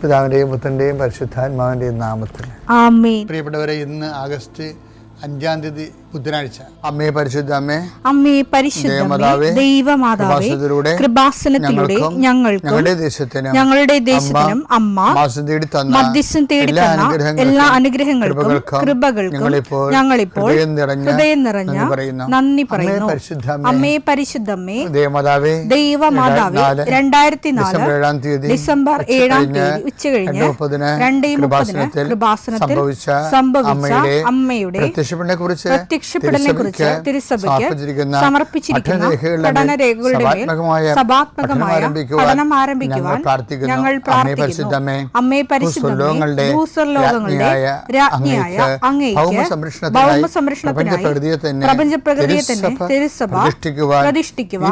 പിതാവിൻ്റെയും പുത്രൻ്റെയും പരിശുദ്ധാത്മാവിൻ്റെയും നാമത്തിൽ ആമേൻ. പ്രിയപ്പെട്ടവരെ, ഇന്ന് ആഗസ്റ്റ് 5-ാം തീയതി ബുധനാഴ്ച. അമ്മേ പരിശുദ്ധ അമ്മേ, അമ്മേ പരിശുദ്ധ ദൈവമാതാവേ, കൃപാസനത്തിലൂടെ ഞങ്ങൾക്കും ഞങ്ങളുടെ ദേശത്തിനും അമ്മ മധ്യസ്ഥം തേടി തന്ന എല്ലാ അനുഗ്രഹങ്ങൾക്കും കൃപകൾക്കും ഞങ്ങളിപ്പോൾ ഹൃദയം നിറഞ്ഞ നന്ദി പറയുന്നു. അമ്മേ പരിശുദ്ധമ്മേ ദൈവമാതാവേ, 2004 ഡിസംബർ 7-ാം തീയതി ഉച്ചകഴിഞ്ഞ് 2:30 കൃപാസനത്തിൽ സംഭവിച്ച അമ്മയുടെ പ്രത്യക്ഷപ്പെടലിനെക്കുറിച്ച് തിരുസഭയ്ക്ക് സമർപ്പിച്ചിരിക്കുന്ന പഠനരേഖകളുടെ മേൽ സഭാത്മകമായ പഠനം ആരംഭിക്കുവാൻ ഞങ്ങൾ പ്രാർത്ഥിക്കുന്നു. അമ്മേ പരിശുദ്ധമേ, ഭൂസ്വർലോകങ്ങളുടെ രാജ്ഞിയായ അങ്ങേയ്ക്ക് ഭൗമസംരക്ഷണത്തിനായി പ്രപഞ്ചപ്രകൃതിയെ തന്നെ തിരുസഭ പ്രതിഷ്ഠിക്കുവാൻ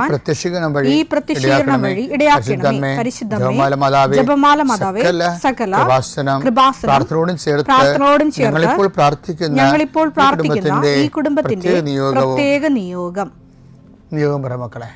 ഈ പ്രത്യക്ഷീകരണം വഴി ഇടയാക്കണമേ. പരിശുദ്ധമേ, ജപമാല മാതാവേ, സകല കൃപാസനം പ്രാർത്ഥനയോടും ചേർത്ത് ഞങ്ങളിപ്പോൾ പ്രാർത്ഥിക്കുന്ന ഈ കുടുംബത്തിന്റെ പ്രത്യേക നിയോഗം പറ മക്കളെ.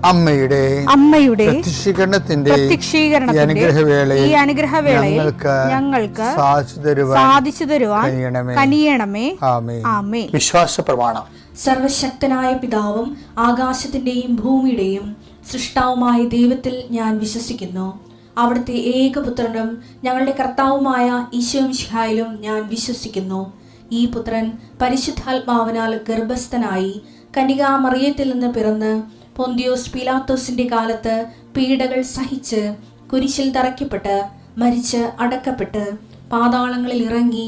അമ്മയുടെ പ്രത്യക്ഷീകരണത്തിന്റെ ഈ അനുഗ്രഹവേളയിൽ ഞങ്ങൾക്ക് സാധിച്ചു തരുവാൻ കനിയണമേ. ആമേൻ. വിശ്വാസ പ്രമാണം. സർവശക്തനായ പിതാവും ആകാശത്തിന്റെയും ഭൂമിയുടെയും സൃഷ്ടാവുമായ ദൈവത്തിൽ ഞാൻ വിശ്വസിക്കുന്നു. അവിടുത്തെ ഏകപുത്രനും ഞങ്ങളുടെ കർത്താവുമായ ഈശോ മിശിഹായിലും ഞാൻ വിശ്വസിക്കുന്നു. ഈ പുത്രൻ പരിശുദ്ധാത്മാവിനാൽ ഗർഭസ്ഥനായി കന്യകാമറിയത്തിൽ നിന്ന് പിറന്ന് പൊന്തിയോസ് പീലാത്തോസിന്റെ കാലത്ത് പീഡകൾ സഹിച്ച് കുരിശിൽ തറയ്ക്കപ്പെട്ട് മരിച്ച് അടക്കപ്പെട്ട് പാതാളങ്ങളിൽ ഇറങ്ങി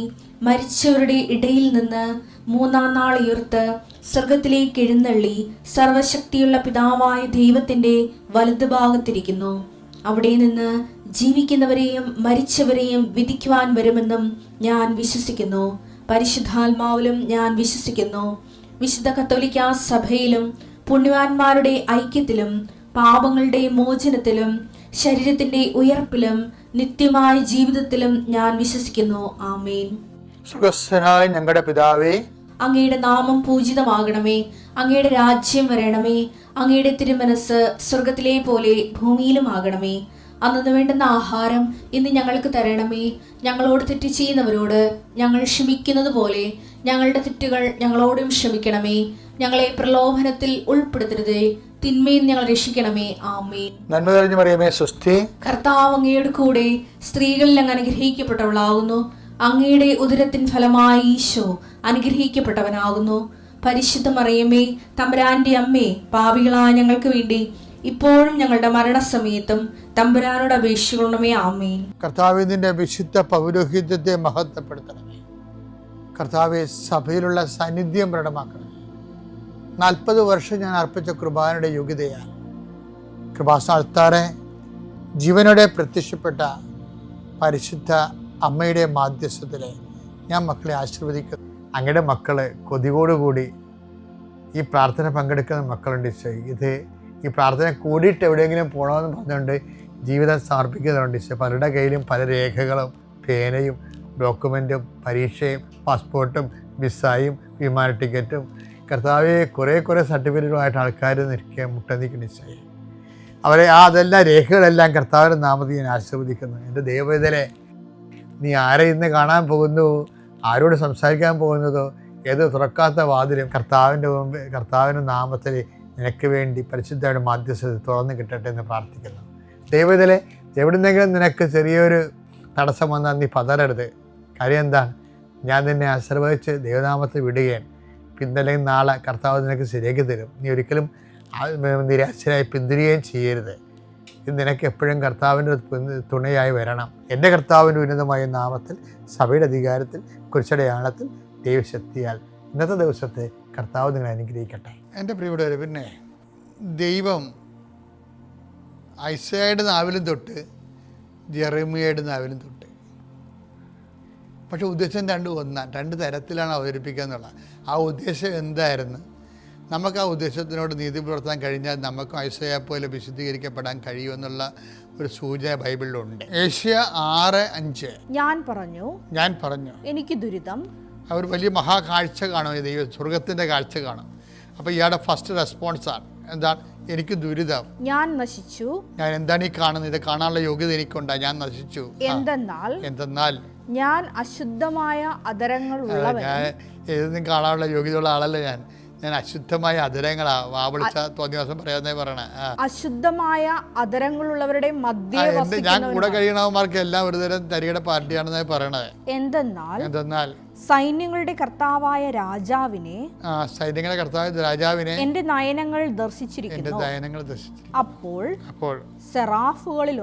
മരിച്ചവരുടെ ഇടയിൽ നിന്ന് 3-ാം നാൾ ഉയർത്ത് സ്വർഗത്തിലേക്ക് എഴുന്നള്ളി സർവശക്തിയുള്ള പിതാവായ ദൈവത്തിന്റെ വലതുഭാഗത്തിരിക്കുന്നു. അവിടെ നിന്ന് ജീവിക്കുന്നവരെയും മരിച്ചവരെയും വിധിക്കുവാൻ വരുമെന്നും ഞാൻ വിശ്വസിക്കുന്നു. പരിശുദ്ധാത്മാവിലും ഞാൻ വിശ്വസിക്കുന്നു. വിശുദ്ധ കത്തോലിക്കാ സഭയിലും പുണ്യവാന്മാരുടെ ഐക്യത്തിലും പാപങ്ങളുടെ മോചനത്തിലും ശരീരത്തിന്റെ ഉയർപ്പിലും നിത്യമായ ജീവിതത്തിലും ഞാൻ വിശ്വസിക്കുന്നു. ആമേൻ. സുഖസ്ഥനായ ഞങ്ങളുടെ പിതാവേ, അങ്ങയുടെ നാമം പൂജിതമാകണമേ. അങ്ങയുടെ രാജ്യം വരണമേ. അങ്ങയുടെ തിരുമനസ് സ്വർഗത്തിലെ പോലെ ഭൂമിയിലും ആകണമേ. അന്നു വേണ്ടുന്ന ആഹാരം ഇന്ന് ഞങ്ങൾക്ക് തരണമേ. ഞങ്ങളോട് തെറ്റ് ചെയ്യുന്നവരോട് ഞങ്ങൾ ക്ഷമിക്കുന്നത് പോലെ ഞങ്ങളുടെ തെറ്റുകൾ ഞങ്ങളോടും ക്ഷമിക്കണമേ. ഞങ്ങളെ പ്രലോഭനത്തിൽ ഉൾപ്പെടുത്തരുതേ, തിന്മയിൽ ഞങ്ങൾ രക്ഷിക്കണമേ. ആമേൻ. നന്മ നിറഞ്ഞ മറിയമേ, സ്വസ്തി. കർത്താവ് അങ്ങയുടെ കൂടെ സ്ത്രീകളിൽ അങ്ങ് അനുഗ്രഹിക്കപ്പെട്ടവളാകുന്നു. അങ്ങയുടെ ഉദരത്തിൻ ഫലമായി ഈശോ അനുഗ്രഹിക്കപ്പെട്ടവനാകുന്നു. പരിശുദ്ധ മറിയമേ, തമ്പുരാന്റെ അമ്മേ, പാപികളായ ഞങ്ങൾക്ക് വേണ്ടി ഇപ്പോഴും ഞങ്ങളുടെ മരണസമയത്തും തമ്പുരാനോട് അപേക്ഷിക്കണമേ. ആമേൻ. കർത്താവേ, നിന്റെ വിശുദ്ധ പൗരോഹിത്യത്തെ മഹത്വപ്പെടുത്തണമേ. കർത്താവെ, സഭയിലുള്ള സാന്നിധ്യം പ്രകടമാക്കണമേ. 40 വർഷം ഞാൻ അർപ്പിച്ച കൃപാനയുടെ യോഗ്യതയാണ്. കൃപാസ്ഥാനത്താറെ ജീവനോടെ പ്രത്യക്ഷപ്പെട്ട പരിശുദ്ധ അമ്മയുടെ മാധ്യസ്ഥത്തിലെ ഞാൻ മക്കളെ ആശീർവദിക്കുന്നു. അങ്ങയുടെ മക്കള് കൊതികോടുകൂടി ഈ പ്രാർത്ഥന പങ്കെടുക്കുന്ന മക്കളുണ്ട്. ഈ പ്രാർത്ഥന കൂടിയിട്ട് എവിടെയെങ്കിലും പോകണമെന്ന് പറഞ്ഞുകൊണ്ട് ജീവിതം സമർപ്പിക്കുന്നുണ്ട്. പലരുടെ കയ്യിലും പല രേഖകളും പേനയും ഡോക്യുമെൻറ്റും പരീക്ഷയും പാസ്പോർട്ടും വിസയും വിമാന ടിക്കറ്റും കർത്താവെ കുറേ സർട്ടിഫിക്കറ്റുമായിട്ട് ആൾക്കാർ മുട്ടനിൽക്കുന്ന നിശ്ചയം അവരെ അതെല്ലാം രേഖകളെല്ലാം കർത്താവിൻ്റെ നാമത്തിൽ ഞാൻ ആശീർവദിക്കുന്നു. എൻ്റെ ദൈവവേദനെ, നീ ആരെ ഇന്ന് കാണാൻ പോകുന്നു, ആരോട് സംസാരിക്കാൻ പോകുന്നതോ, ഏത് തുറക്കാത്ത വാതിലും കർത്താവിൻ്റെ നാമത്തിൽ നിനക്ക് വേണ്ടി പരിശുദ്ധയുടെ മാധ്യസ്ഥത തുറന്നു കിട്ടട്ടെ എന്ന് പ്രാർത്ഥിക്കുന്നു. ദൈവവേദനെ, എവിടുന്നെങ്കിലും നിനക്ക് ചെറിയൊരു തടസ്സം വന്നാൽ നീ പതറരുത്. കാര്യം എന്താണ്? ഞാൻ നിന്നെ ആശീർവദിച്ച് ദൈവനാമത്തെ വിടുകയാണ്. ഇന്നല്ലെങ്കിൽ നാളെ കർത്താവ് നിനക്ക് ശരിയാക്കി തരും. നീ ഒരിക്കലും നിരാശനായി പിന്തിരിയുകയും ചെയ്യരുത്. ഇത് നിനക്ക് എപ്പോഴും കർത്താവിൻ്റെ തുണയായി വരണം. എൻ്റെ കർത്താവിൻ്റെ ഉന്നതമായ നാമത്തിൽ, സഭയുടെ അധികാരത്തിൽ, കുരിശടയാളത്തിൽ, ദൈവശക്തിയാൽ ഇന്നത്തെ ദിവസത്തെ കർത്താവ് നിങ്ങളെ അനുഗ്രഹിക്കട്ടെ. എൻ്റെ പ്രിയപ്പെട്ടവരെ, പിന്നെ ദൈവം ഐസയുടെ നാവിലും തൊട്ട് ജെറമിയയുടെ നാവിലും തൊട്ട്, പക്ഷെ ഉദ്ദേശം രണ്ട് തരത്തിലാണ് അവതരിപ്പിക്കുക എന്നുള്ളത്. ആ ഉദ്ദേശം എന്തായിരുന്നു? നമുക്ക് ആ ഉദ്ദേശത്തിനോട് നീതി പുലർത്താൻ കഴിഞ്ഞാൽ നമുക്കും ഐസയെ പോലെ വിശുദ്ധീകരിക്കപ്പെടാൻ കഴിയുമെന്നുള്ള ഒരു സൂചന ബൈബിളിലുണ്ട്. ഏഷ്യ 6:5 ഞാൻ പറഞ്ഞു എനിക്ക് ദുരിതം. അവർ വലിയ മഹാകാഴ്ച കാണും, ദൈവം സ്വർഗത്തിൻ്റെ കാഴ്ച കാണും. അപ്പോൾ ഇയാളുടെ ഫസ്റ്റ് റെസ്പോൺസാണ് എന്താണ്? എനിക്ക് ദുരിതം, ഞാൻ നശിച്ചു. ഞാൻ എന്താണ് ഈ കാണുന്നത്? ഇത് കാണാനുള്ള യോഗ്യത എനിക്കുണ്ടാ, ഞാൻ നശിച്ചു. എന്തെന്നാൽ ഞാൻ അശുദ്ധമായ അതരങ്ങളുള്ളവൻ. ഞാൻ ഏതെങ്കിലും കാണാനുള്ള യോഗ്യതയുള്ള ആളല്ല. ഞാൻ അശുദ്ധമായ അതരങ്ങളാ, വാവിളിച്ച തോന്നിയ ദിവസം പറയാന്നേ പറയണേ. അശുദ്ധമായ അതരങ്ങളുള്ളവരുടെ മധ്യേ ഞാൻ കൂടെ കഴിയണവന്മാർക്ക് എല്ലാം ഒരു തരം തരികയുടെ പാർട്ടിയാണെന്നാണ് പറയണത്. എന്തെന്നാൽ സൈന്യങ്ങളുടെ കർത്താവായ രാജാവിനെ, സൈന്യങ്ങളുടെ കർത്താവായ രാജാവിനെ എന്റെ നയനങ്ങൾ ദർശിച്ചിരിക്കുന്നു. അപ്പോൾ സെറാഫുകളിൽ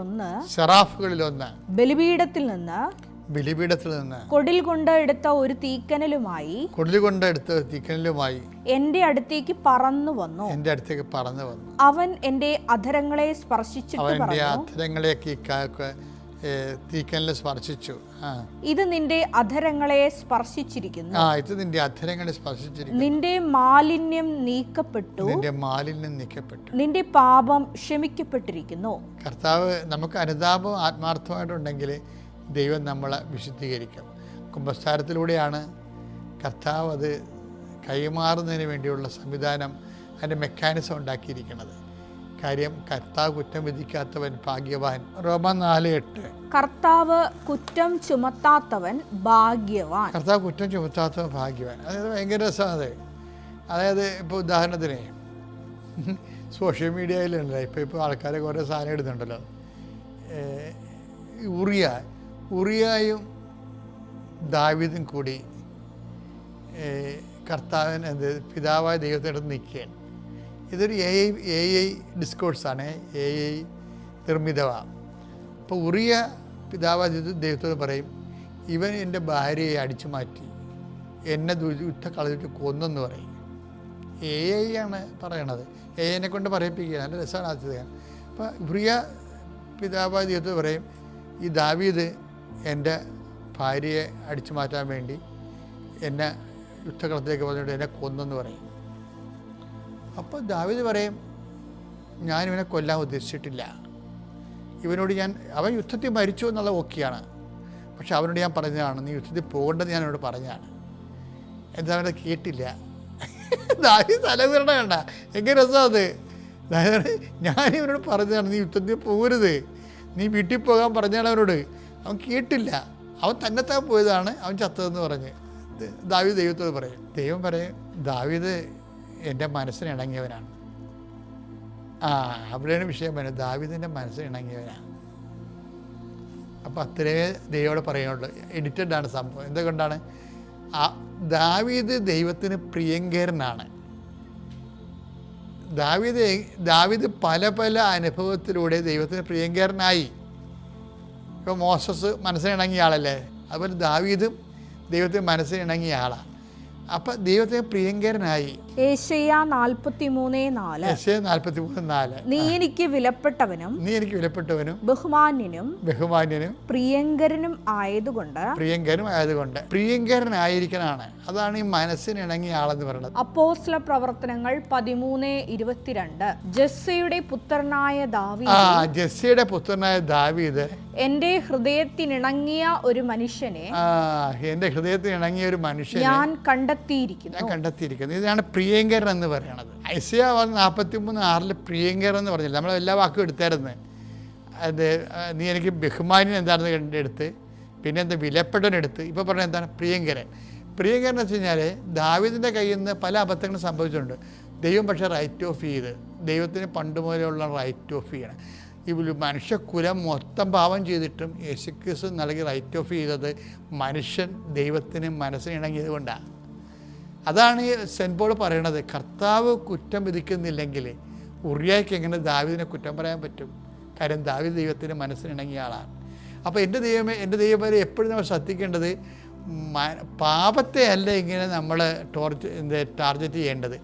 ഒന്ന് ബലിപീഠത്തിൽ നിന്ന് കൊടിൽ കൊണ്ട് എടുത്ത ഒരു തീക്കനലുമായി എന്റെ അടുത്തേക്ക് പറന്നു വന്നു. അവൻ എന്റെ അധരങ്ങളെ സ്പർശിച്ചിട്ട് സ്പർശിച്ചു. ഇത് നിന്റെ അധരങ്ങളെ സ്പർശിച്ചിരിക്കുന്നു. നിന്റെ മാലിന്യം നീക്കപ്പെട്ടു. നിന്റെ പാപം ക്ഷമിക്കപ്പെട്ടിരിക്കുന്നു. കർത്താവ് നമുക്ക് അനുതാപം ആത്മാർത്ഥമായിട്ടുണ്ടെങ്കിൽ ദൈവം നമ്മളെ വിശുദ്ധീകരിക്കും. കുമ്പസാരത്തിലൂടെയാണ് കർത്താവ് അത് കൈമാറുന്നതിന് വേണ്ടിയുള്ള സംവിധാനം, അതിൻ്റെ മെക്കാനിസം ഉണ്ടാക്കിയിരിക്കുന്നത്. കാര്യം കർത്താവ് കുറ്റം വിധിക്കാത്തവൻ ഭാഗ്യവാൻ. റോമ 4:8 കർത്താവ് കുറ്റം ചുമത്താത്തവൻ ഭാഗ്യവാൻ. കർത്താവ് കുറ്റം ചുമത്താത്തവൻ ഭാഗ്യവാൻ. അതായത് ഭയങ്കര രസമാണ്. അതായത് ഇപ്പോൾ ഉദാഹരണത്തിന് സോഷ്യൽ മീഡിയയിലുണ്ടല്ലോ, ഇപ്പോൾ ആൾക്കാരെ കുറേ സാധനം ഇടുന്നുണ്ടല്ലോ. ഉറിയായും ദാവീദും കൂടി കർത്താവിന് പിതാവായ ദൈവത്തിനടുത്ത് നിൽക്കുകയാണ്. ഇതൊരു AI ഡിസ്കോഴ്സാണ്, AI നിർമ്മിതമാണ്. അപ്പോൾ ഉറിയ പിതാവായ ദൈവത്തോട് പറയും, ഇവൻ എൻ്റെ ഭാര്യയെ അടിച്ചു മാറ്റി എന്നെ കളഞ്ഞിട്ട് കൊന്നെന്ന് പറയും. AI ആണ് പറയണത്, AI കൊണ്ട് പറയിപ്പിക്കുക. നല്ല രസമാണ് ആദ്യത്തെ. അപ്പോൾ ഉറിയ പിതാവായ ദൈവത്തോട് പറയും, ഈ ദാവീദ് എൻ്റെ ഭാര്യയെ അടിച്ചു മാറ്റാൻ വേണ്ടി എന്നെ യുദ്ധകളത്തിലേക്ക് പറഞ്ഞിട്ട് എന്നെ കൊന്നെന്ന് പറയും. അപ്പോൾ ദാവീദ് പറയും, ഞാനിവനെ കൊല്ലാൻ ഉദ്ദേശിച്ചിട്ടില്ല. ഇവനോട് അവൻ യുദ്ധത്തിൽ മരിച്ചു എന്നുള്ള ഓക്കെയാണ്, പക്ഷെ അവനോട് ഞാൻ പറഞ്ഞതാണ്, നീ യുദ്ധത്തിൽ പോകേണ്ടത് ഞാൻ അവനോട് പറഞ്ഞതാണ്. എന്താ അവനെ കേട്ടില്ല. ദാവീദ് തലവീരണ വേണ്ട, എങ്ങനെ രസമാണ് അത്. ഞാനിവനോട് പറഞ്ഞതാണ്, നീ യുദ്ധത്തിൽ പോകരുത്, നീ വീട്ടിൽ പോകാൻ പറഞ്ഞാണ് അവനോട്. അവൻ കേട്ടില്ല, അവൻ തന്നെത്താൻ പോയതാണ്, അവൻ ചത്തതെന്ന് പറഞ്ഞ് ദാവീദ് ദൈവത്തോട് പറയും. ദൈവം പറയും, ദാവീദ് എൻ്റെ മനസ്സിന് ഇണങ്ങിയവനാണ്. അവിടെയാണ് വിഷയം പറയുന്നത്, ദാവീദിൻ്റെ മനസ്സിന് ഇണങ്ങിയവനാണ്. അപ്പോൾ അത്രേ ദൈവത്തോട് പറയുള്ളൂ. എഡിറ്റഡാണ് സംഭവം. എന്തുകൊണ്ടാണ്? ദാവീദ് ദൈവത്തിന് പ്രിയങ്കരനാണ്. ദാവീദ് പല അനുഭവത്തിലൂടെ ദൈവത്തിന് പ്രിയങ്കരനായി. ഇപ്പോൾ മോസസ് മനസ്സിനിണങ്ങിയ ആളല്ലേ, അതുപോലെ ദാവീദും ദൈവത്തിന് മനസ്സിനിണങ്ങിയ ആളാണ്. അപ്പം ദൈവത്തിന് പ്രിയങ്കരനായി. യേശയ്യാ 43:4 നീ എനിക്ക് വിലപ്പെട്ടവനും ബഹുമാന്യനും പ്രിയങ്കരനും ആയതുകൊണ്ട് പ്രിയങ്കരനായിരിക്കനാണ്. അതാണ് ഈ മനസ്സിനിണങ്ങിയ ആളെന്ന് പറയുന്നത്. അപ്പോസ്തല പ്രവർത്തനങ്ങൾ 13:22 ജെസ്സയുടെ പുത്രനായ ദാവീദ് എന്റെ ഹൃദയത്തിനിണങ്ങിയ ഒരു മനുഷ്യനെ ഞാൻ കണ്ടെത്തിയിരിക്കുന്നു. ഇതാണ് പ്രിയങ്കരൻ എന്ന് പറയുന്നത്. ഐസയ 43:6 പ്രിയങ്കരൻ എന്ന് പറഞ്ഞില്ല, നമ്മൾ എല്ലാ വാക്കും എടുത്തായിരുന്നു. അത് നീ എനിക്ക് ബഹുമാന്യൻ എന്താണെന്ന് എടുത്ത്, പിന്നെ എന്താ വിലപ്പെട്ടവനെടുത്ത്, ഇപ്പോൾ പറഞ്ഞാൽ എന്താണ് പ്രിയങ്കരൻ. പ്രിയങ്കരൻ എന്ന് വെച്ച് കഴിഞ്ഞാൽ ദാവീദിൻ്റെ കയ്യിൽ നിന്ന് പല അബദ്ധങ്ങളും സംഭവിച്ചിട്ടുണ്ട്. ദൈവം പക്ഷേ റൈറ്റ് ഓഫ് ചെയ്ത്, ദൈവത്തിന് പണ്ട് മുതലുള്ള റൈറ്റ് ഓഫ് ചെയ്യണം. ഈ മനുഷ്യകുലം മൊത്തം പാപം ചെയ്തിട്ടും യേശുക്രിസ്തു നൽകി റൈറ്റ് ഓഫ് ചെയ്തത് മനുഷ്യൻ ദൈവത്തിന് മനസ്സിന് ഇണങ്ങിയത് കൊണ്ടാണ്. അതാണ് ഈ സെൻറ്റ് പോൾ പറയണത്, കർത്താവ് കുറ്റം വിധിക്കുന്നില്ലെങ്കിൽ ഉറിയായ്ക്ക് എങ്ങനെ ദാവീദിനെ കുറ്റം പറയാൻ പറ്റും? കാര്യം ദാവീദ് ദൈവത്തിന് മനസ്സിനിണങ്ങിയ ആളാണ്. അപ്പോൾ എൻ്റെ ദൈവമേ എപ്പോഴും നമ്മൾ ശ്രദ്ധിക്കേണ്ടത് പാപത്തെ അല്ല ഇങ്ങനെ നമ്മൾ ടാർഗറ്റ് ചെയ്യേണ്ടത്.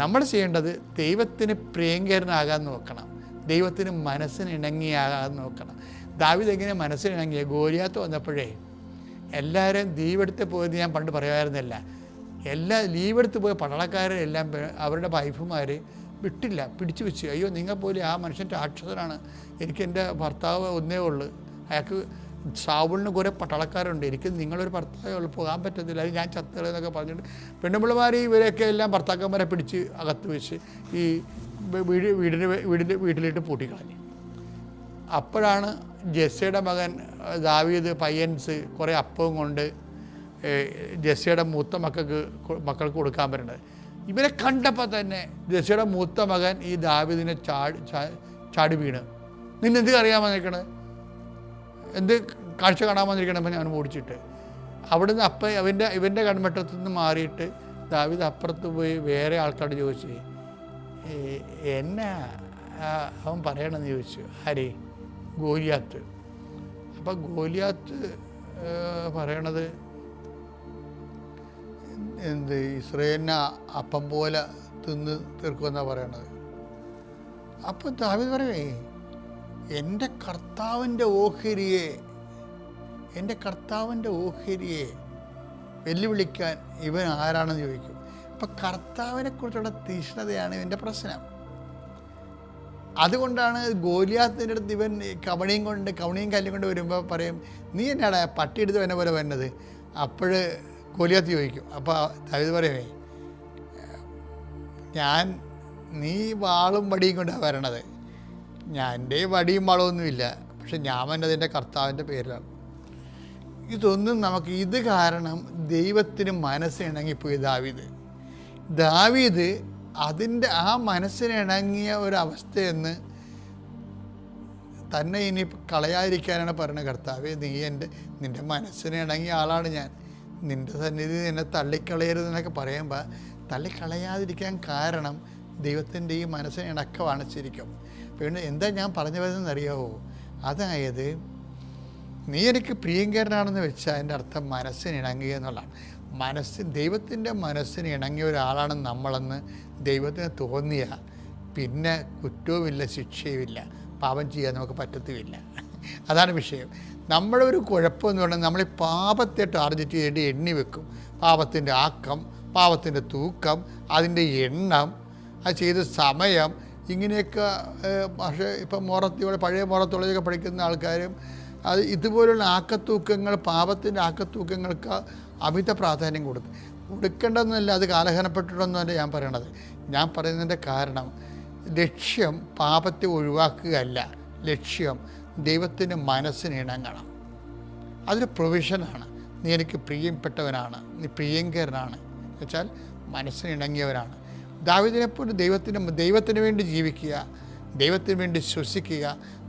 നമ്മൾ ചെയ്യേണ്ടത് ദൈവത്തിന് പ്രിയങ്കരനാകാൻ നോക്കണം, ദൈവത്തിന് മനസ്സിനിണങ്ങിയാകാൻ നോക്കണം. ദാവീദ് എങ്ങനെ മനസ്സിനിണങ്ങിയ? ഗോലിയാത്ത് വന്നപ്പോഴേ എല്ലാവരും ലീവെടുത്ത് പോയത് ഞാൻ പണ്ട് പറയുമായിരുന്നില്ല. ലീവെടുത്ത് പോയ പട്ടാളക്കാരെല്ലാം അവരുടെ വൈഫുമാർ വിട്ടില്ല, പിടിച്ചു വെച്ച്. അയ്യോ നിങ്ങൾ പോലെ ആ മനുഷ്യൻ രാക്ഷസനാണ്, എനിക്ക് എൻ്റെ ഭർത്താവ് ഒന്നേ ഉള്ളൂ, അയാൾക്ക് സാവുളിന് കുറേ പട്ടാളക്കാരുണ്ട്, എനിക്ക് നിങ്ങളൊരു ഭർത്താവേ ഉള്ളൂ, പോകാൻ പറ്റത്തില്ല, അത് ഞാൻ ചത്തുകളെന്നൊക്കെ പറഞ്ഞിട്ട് പെണ്ണുമ്പിള്ളമാർ ഇവരെയൊക്കെ എല്ലാം ഭർത്താക്കന്മാരെ പിടിച്ച് അകത്ത് വെച്ച് ഈ വീട്ടിലിട്ട് പൂട്ടിക്കളഞ്ഞു. അപ്പോഴാണ് ജെസ്സിയുടെ മകൻ ദാവീദ് പയ്യൻസ് കുറേ അപ്പവും കൊണ്ട് ജെസ്സിയുടെ മൂത്ത മക്കൾക്ക് കൊടുക്കാൻ പറ്റുന്നത്. ഇവരെ കണ്ടപ്പോൾ തന്നെ ജെസ്സിയുടെ മൂത്ത മകൻ ഈ ദാവീദിനെ ചാടി വീണ്, നിന്നെന്ത് അറിയാൻ വന്നിരിക്കണത്, എന്ത് കാഴ്ച കാണാൻ വന്നിരിക്കണം ഞാൻ ഓടിച്ചിട്ട്. അവിടുന്ന് ഇവൻ്റെ കൺവെട്ടത്തു നിന്ന് മാറിയിട്ട് ദാവീദ് അപ്പുറത്ത് പോയി വേറെ ആൾക്കാരോട് ചോദിച്ചു, എന്നാ അവൻ പറയണമെന്ന് ചോദിച്ചു. ആര്? ഗോലിയാത്ത്. അപ്പം ഗോലിയാത്ത് പറയണത് ഇസ്രായേലിനെ അപ്പം പോലെ തിന്ന് തീർക്കുമെന്നാണ് പറയണത്. അപ്പം ദാവീദ് പറയേ, എൻ്റെ കർത്താവിൻ്റെ ഓഹരിയെ വെല്ലുവിളിക്കാൻ ഇവൻ ആരാണെന്ന് ചോദിക്കും. അപ്പം കർത്താവിനെക്കുറിച്ചുള്ള തീഷ്ണതയാണ് ഇവൻ്റെ പ്രശ്നം. അതുകൊണ്ടാണ് ഗോലിയാത്തിൻ്റെ അടുത്ത് ഇവൻ കവണിയും കല്ലും കൊണ്ട് വരുമ്പോൾ പറയും, നീ എന്നാടാ പട്ടിയെടുത്ത് വന്ന പോലെ വരുന്നത്? അപ്പോൾ ഗോലിയാത്ത് ചോദിക്കും. അപ്പോൾ ദാവീദ് പറയേ, നീ വാളും വടിയും കൊണ്ടാണ് വരണത്, എൻ്റെ വടിയും വളമൊന്നുമില്ല, പക്ഷെ ഞാൻ വന്നത് എൻ്റെ കർത്താവിൻ്റെ പേരിലാണ്. ഇതൊന്നും ഇത് കാരണം ദൈവത്തിന് മനസ്സിനിണങ്ങിപ്പോയി ദാവീദ് അതിൻ്റെ ആ മനസ്സിനിണങ്ങിയ ഒരവസ്ഥയെന്ന് തന്നെ ഇനി കളയാതിരിക്കാനാണ് പറയുന്നത്. കർത്താവേ, നിൻ്റെ മനസ്സിനിണങ്ങിയ ആളാണ് ഞാൻ, നിൻ്റെ സന്നിധി എന്നെ തള്ളിക്കളയരുതെന്നൊക്കെ പറയുമ്പോൾ തള്ളിക്കളയാതിരിക്കാൻ കാരണം ദൈവത്തിൻ്റെ ഈ മനസ്സിനിണക്കമാണ് ശരിക്കും. പിന്നെ എന്താ ഞാൻ പറഞ്ഞു വരുന്നതെന്നറിയാവോ? അതായത് നീ എനിക്ക് പ്രിയങ്കരനാണെന്ന് വെച്ചാൽ അതിൻ്റെ അർത്ഥം മനസ്സിനിണങ്ങുക എന്നുള്ളതാണ്. ദൈവത്തിൻ്റെ മനസ്സിന് ഇണങ്ങിയ ഒരാളാണ് നമ്മളെന്ന് ദൈവത്തിന് തോന്നിയാൽ പിന്നെ കുറ്റവുമില്ല, ശിക്ഷയുമില്ല, പാപം ചെയ്യാൻ നമുക്ക് പറ്റത്തുമില്ല. അതാണ് വിഷയം. നമ്മുടെ ഒരു കുഴപ്പമെന്ന് പറഞ്ഞാൽ നമ്മൾ ഈ പാപത്തെ ടാർഗറ്റ് ചെയ്തിട്ട് എണ്ണി വെക്കും. പാപത്തിൻ്റെ ആക്കം, പാപത്തിൻ്റെ തൂക്കം, അതിൻ്റെ എണ്ണം, അത് ചെയ്ത സമയം, ഇങ്ങനെയൊക്കെ. പക്ഷേ ഇപ്പം പഴയ മോറത്തോളൊക്കെ പഠിക്കുന്ന ആൾക്കാരും അത് ഇതുപോലുള്ള ആക്കത്തൂക്കങ്ങൾ, പാപത്തിൻ്റെ ആക്കത്തൂക്കങ്ങൾക്ക് അമിത പ്രാധാന്യം കൊടുക്കേണ്ടതെന്നല്ല, അത് കാലഹരണപ്പെട്ടിട്ടൊന്നുമല്ല ഞാൻ പറയണത്. ഞാൻ പറയുന്നതിൻ്റെ കാരണം ലക്ഷ്യം പാപത്തെ ഒഴിവാക്കുകയല്ല, ലക്ഷ്യം ദൈവത്തിൻ്റെ മനസ്സിന് ഇണങ്ങണം. അതൊരു പ്രൊവിഷനാണ്. നീ എനിക്ക് പ്രിയപ്പെട്ടവനാണ്, നീ പ്രിയങ്കരനാണ് വെച്ചാൽ മനസ്സിന് ഇണങ്ങിയവനാണ്. ദാവീദിനെപ്പോലെ ദൈവത്തിന് വേണ്ടി ജീവിക്കുക, ദൈവത്തിന് വേണ്ടി ശ്വസിക്കുക,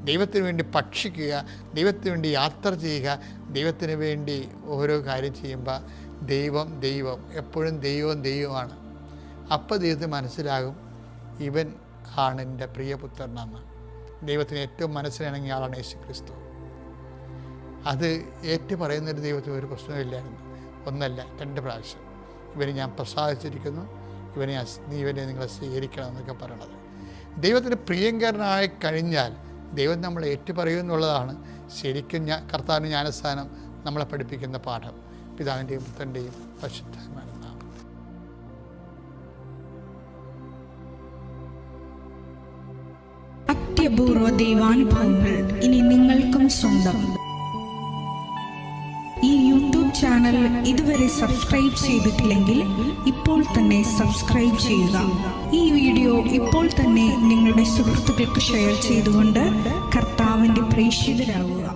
ദൈവത്തിന് വേണ്ടി ഭക്ഷിക്കുക, ദൈവത്തിന് വേണ്ടി യാത്ര ചെയ്യുക, ദൈവത്തിന് വേണ്ടി ഓരോ കാര്യം ചെയ്യുമ്പോൾ ദൈവം എപ്പോഴും ദൈവമാണ്. അപ്പോൾ ദൈവത്തിന് മനസ്സിലാകും ഇവൻ ആണ് എൻ്റെ പ്രിയപുത്രനെന്ന്. ദൈവത്തിന് ഏറ്റവും മനസ്സിലിണങ്ങിയ ആളാണ് യേശുക്രിസ്തു. അത് പറയുന്നൊരു ദൈവത്തിന് ഒരു പ്രശ്നമില്ലായിരുന്നു. ഒന്നല്ല, 2 പ്രാവശ്യം ഇവനെ ഞാൻ പ്രസാദിച്ചിരിക്കുന്നു, ഇവനെ നിങ്ങളെ സ്വീകരിക്കണം എന്നൊക്കെ പറയണത്. ദൈവത്തിന് പ്രിയങ്കരനായി കഴിഞ്ഞാൽ ദൈവം നമ്മളെ ഏറ്റുപറയുമെന്നുള്ളതാണ് ശരിക്കും കർത്താവിൻ്റെ ജ്ഞാനസ്ഥാനം നമ്മളെ പഠിപ്പിക്കുന്ന പാഠം. പിതാവിൻ്റെയും പുത്രൻ്റെയും പരിശുദ്ധാത്മാവിന്റെ നാമത്തിൽ. അത്യപൂർവ ദൈവാനുഭവങ്ങൾ ഇനി നിങ്ങൾക്കും സ്വന്തം. ഈ യൂട്യൂബ് ചാനൽ ഇതുവരെ സബ്സ്ക്രൈബ് ചെയ്തിട്ടില്ലെങ്കിൽ ഇപ്പോൾ തന്നെ സബ്സ്ക്രൈബ് ചെയ്യുക. ഈ വീഡിയോ ഇപ്പോൾ തന്നെ നിങ്ങളുടെ സുഹൃത്തുക്കൾക്ക് ഷെയർ ചെയ്തുകൊണ്ട് കർത്താവിൻ്റെ പ്രേക്ഷിതരാകുക.